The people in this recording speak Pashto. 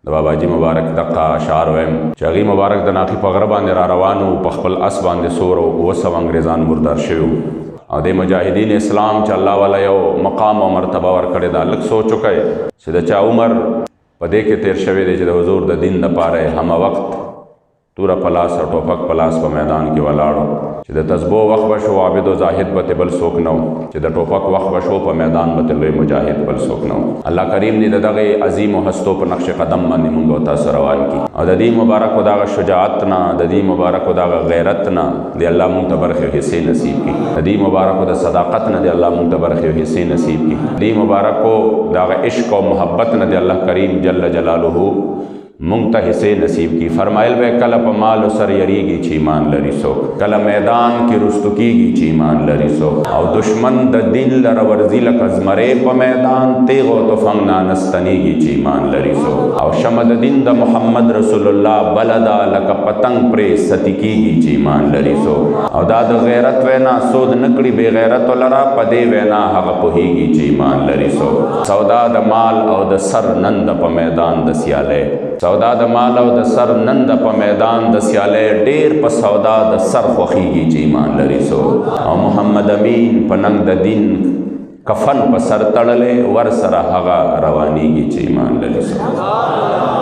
د باباجي مبارک دغه اشعار وایم چې هغې مبارک د ناقي په غره باندې را روان وو، په خپل اس باندې 100 انګریزان مردار شوي وو او د مجاهدین اسلام چې الله والا یو مقام او مرتبه ورکړې ده. لږ سوچ وکړئ چې د چا عمر په دې کې تیر شوی دی چې د حضور د دین دپاره همه وخت توره په لاس او ټوپک په لاس په میدان کې ولاړو، چې د تسبو وخت به شو عابد و زاهد به بل څوک نه و، چې د ټوپک وخت به شو په میدان به لوی مجاهد بل څوک نه و. الله کریم دې د دغې عظیم و هستو په نقش قدم باندې مونږ او تاسو روان کړي او د دې مبارکو دغه شجاعت نه، د دې مبارکو دغه غیرت نه دې الله مونږ ته برخې او حصې نصیب کړي، د دې مبارکو د صداقت نه دې الله مونږ ته برخې او حصې نصیب کړي، دې مبارکو دغه عشق او محبت نه دې الله کریم جل جلاله مونږ ته حصې نصیب کی. فرمایل به کله په مال سر یریږي چې ایمان لري څوک، کله میدان کې رستو کیږي چې ایمان لري څوک، او دشمن د دین لره ورځي لکه زمرې په میدان تیغ او تفنګ نانستنیږي چې ایمان لري څوک، او شمع د دین د محمد رسول الله بلدا لکه پتنګ پرې ستی کیږي چې ایمان لري څوک، او دا د غیرت وینا سود نکړي بے غیرت لرا په دې وینا هغه پوهیږي چې ایمان لري څوک. سودا د مال او د سر نند په میدان د سیاله، سودا د مال او د سر نن د په میدان د سیالۍ ډیر په سودا د سر خوښیږي چې ایمان لري څوک، او محمد امین په ننګ د دین کفن په سر تړلی ور سره هغه روانیږي چې ایمان لري څوک.